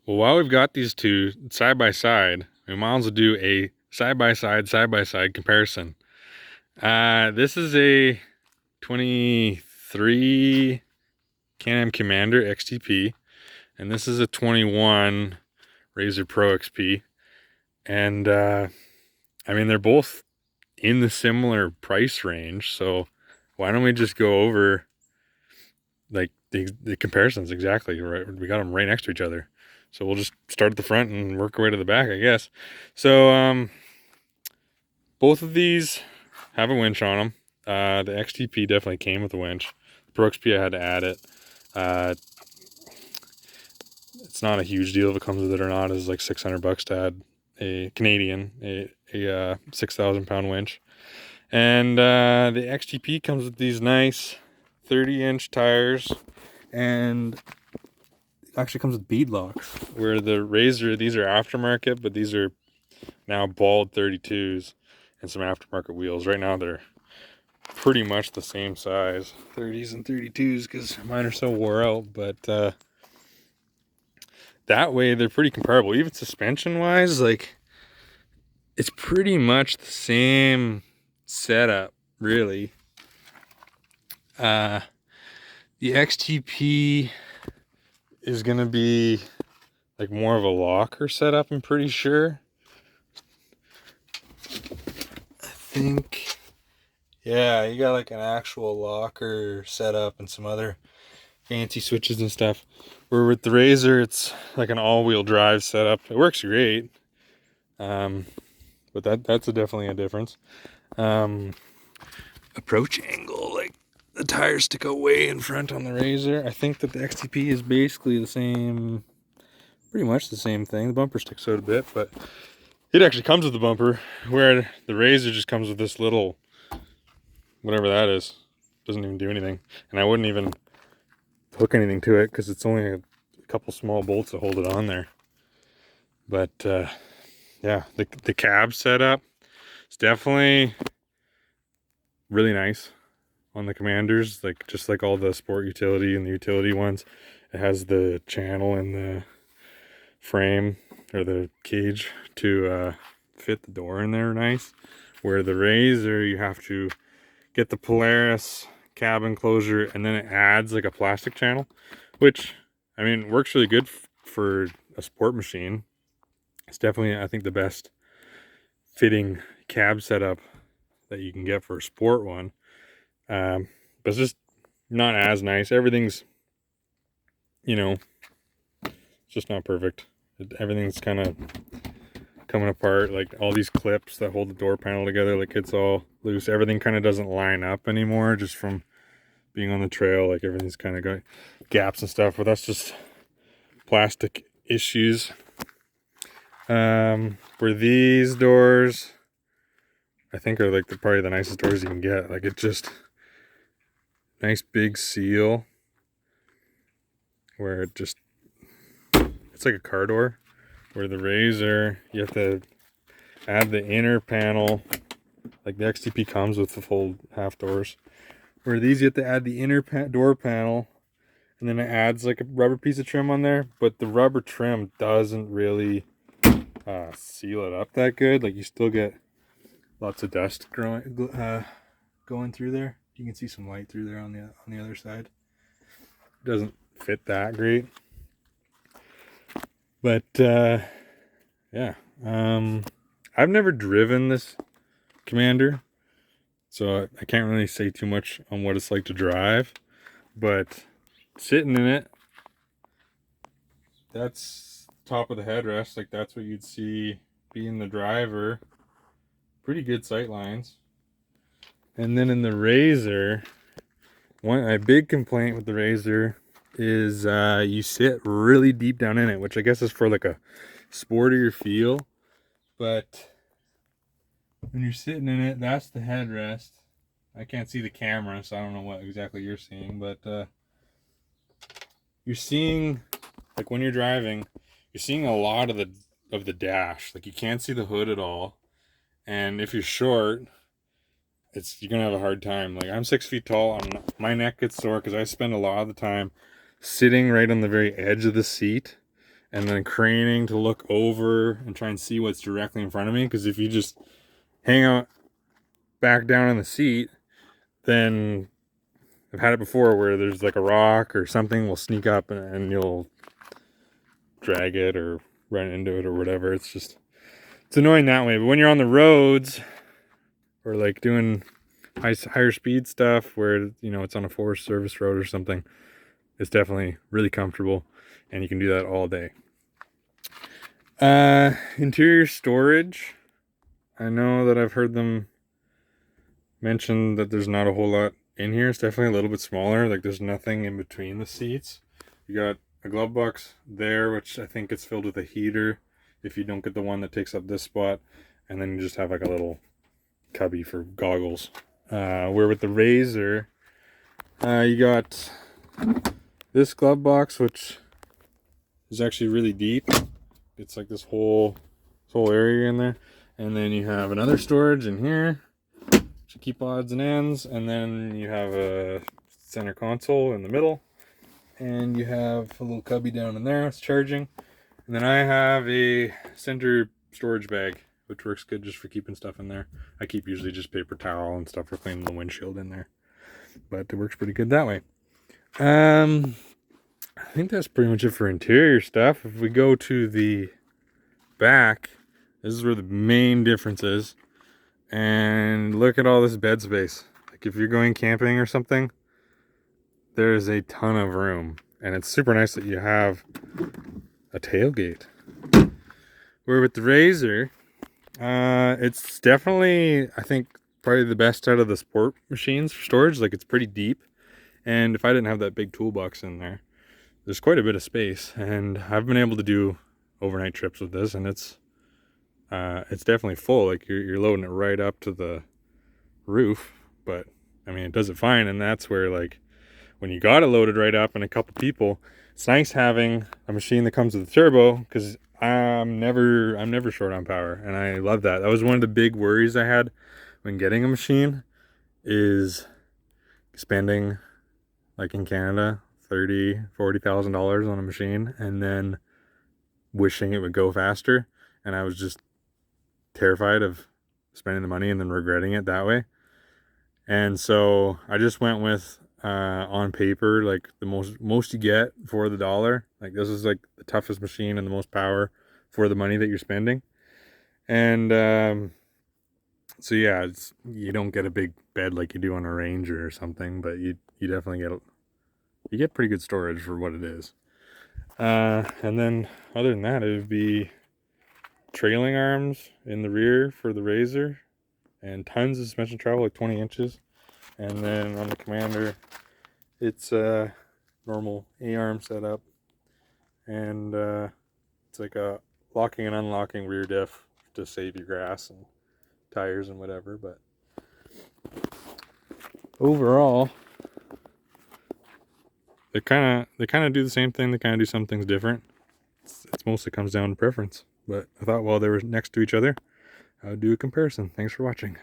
Well, while we've got these two side by side, we might as well do a side by side comparison. This is a 23 Canam Commander XTP, and this is a 21 Razor Pro XP. And I mean, they're both in the similar price range, so why don't we just go over like the comparisons exactly? Right, we got them right next to each other. So we'll just start at the front and work our way to the back, I guess. So both of these have a winch on them. The XTP definitely came with a winch. The Pro XP I had to add it. It's not a huge deal if it comes with it or not. It's like $600 to add a Canadian, a 6,000 pound winch. And the XTP comes with these nice 30-inch tires, and actually comes with bead locks, where the Razor, these are aftermarket, but these are now bald 32s and some aftermarket wheels. Right now they're pretty much the same size, 30s and 32s, because mine are so wore out, but that way they're pretty comparable. Even suspension wise, like, it's pretty much the same setup, really. The XTP is gonna be like more of a locker setup, I'm pretty sure. I think, yeah, you got like an actual locker setup and some other fancy switches and stuff. Where with the Razor, it's like an all-wheel drive setup. It works great, but that's definitely a difference. Approach angle, like the tires stick out way in front on the Razor. I think that the XTP is basically the same, pretty much the same thing. The bumper sticks out a bit, but it actually comes with the bumper, where the Razor just comes with this little, whatever that is. Doesn't even do anything. And I wouldn't even hook anything to it because it's only a couple small bolts that hold it on there. But yeah, the cab setup is definitely really nice on the Commanders, like just like all the sport utility and the utility ones. It has the channel in the frame or the cage to fit the door in there nice. Where the Razor, you have to get the Polaris cab enclosure, and then it adds like a plastic channel, which, I mean, works really good for a sport machine. It's definitely, I think, the best fitting cab setup that you can get for a sport one. But it's just not as nice. Everything's, you know, it's just not perfect. Everything's kind of coming apart, like all these clips that hold the door panel together, like it's all loose. Everything kind of doesn't line up anymore, just from being on the trail. Like everything's kind of got gaps and stuff, but that's just plastic issues. For these doors, I think are like probably the nicest doors you can get. Like, it's just nice big seal, where it just, it's like a car door. Where the Razor, you have to add the inner panel, like the XTP comes with the full half doors. Where these, you have to add the inner door panel, and then it adds like a rubber piece of trim on there, but the rubber trim doesn't really seal it up that good. Like, you still get lots of dust going through there. You can see some light through there on the other side. It doesn't fit that great. But yeah, I've never driven this Commander, so I can't really say too much on what it's like to drive. But sitting in it, that's top of the headrest. Like, that's what you'd see being the driver. Pretty good sight lines. And then in the Razor, a big complaint with the Razor is you sit really deep down in it, which I guess is for like a sportier feel. But when you're sitting in it, that's the headrest. I can't see the camera, so I don't know what exactly you're seeing, but you're seeing, like, when you're driving, you're seeing a lot of the dash. Like, you can't see the hood at all, and if you're short, you're gonna have a hard time. Like, I'm 6 feet tall, and my neck gets sore because I spend a lot of the time sitting right on the very edge of the seat, and then craning to look over and try and see what's directly in front of me. Because if you just hang out back down on the seat, then I've had it before where there's like a rock or something will sneak up and you'll drag it or run into it or whatever. It's annoying that way. But when you're on the roads or like doing higher speed stuff where, you know, it's on a Forest Service road or something, it's definitely really comfortable, and you can do that all day. Interior storage. I know that I've heard them mention that there's not a whole lot in here. It's definitely a little bit smaller. Like there's nothing in between the seats. You got a glove box there, which I think gets filled with a heater if you don't get the one that takes up this spot. And then you just have like a little cubby for goggles. Where with the Razor, you got this glove box, which is actually really deep. It's like this whole area in there. And then you have another storage in here to keep odds and ends. And then you have a center console in the middle. And you have a little cubby down in there. It's charging. And then I have a center storage bag, which works good just for keeping stuff in there. I keep usually just paper towel and stuff for cleaning the windshield in there. But it works pretty good that way. I think that's pretty much it for interior stuff. If we go to the back, this is where the main difference is. And look at all this bed space. Like if you're going camping or something, there's a ton of room. And it's super nice that you have a tailgate. Where with the Razor, it's definitely, I think, probably the best out of the sport machines for storage. Like it's pretty deep. And if I didn't have that big toolbox in there, there's quite a bit of space. And I've been able to do overnight trips with this, and it's definitely full. Like you're loading it right up to the roof, but I mean, it does it fine. And that's where, like, when you got it loaded right up and a couple people, it's nice having a machine that comes with a turbo, because I'm never short on power, and I love that. That was one of the big worries I had when getting a machine, is spending, like in Canada, $30,000-$40,000 on a machine and then wishing it would go faster. And I was just terrified of spending the money and then regretting it that way. And so I just went with on paper, like the most you get for the dollar. Like this is like the toughest machine and the most power for the money that you're spending. And so yeah, you don't get a big bed like you do on a Ranger or something, but you definitely get pretty good storage for what it is. And then other than that, it would be trailing arms in the rear for the Razor, and tons of suspension travel, like 20 inches. And then on the Commander, it's a normal A-arm setup, and it's like a locking and unlocking rear diff to save your grass and tires and whatever. But overall, they kind of do the same thing. They kind of do some things different. It's mostly comes down to preference. But I thought while they were next to each other, I would do a comparison. Thanks for watching.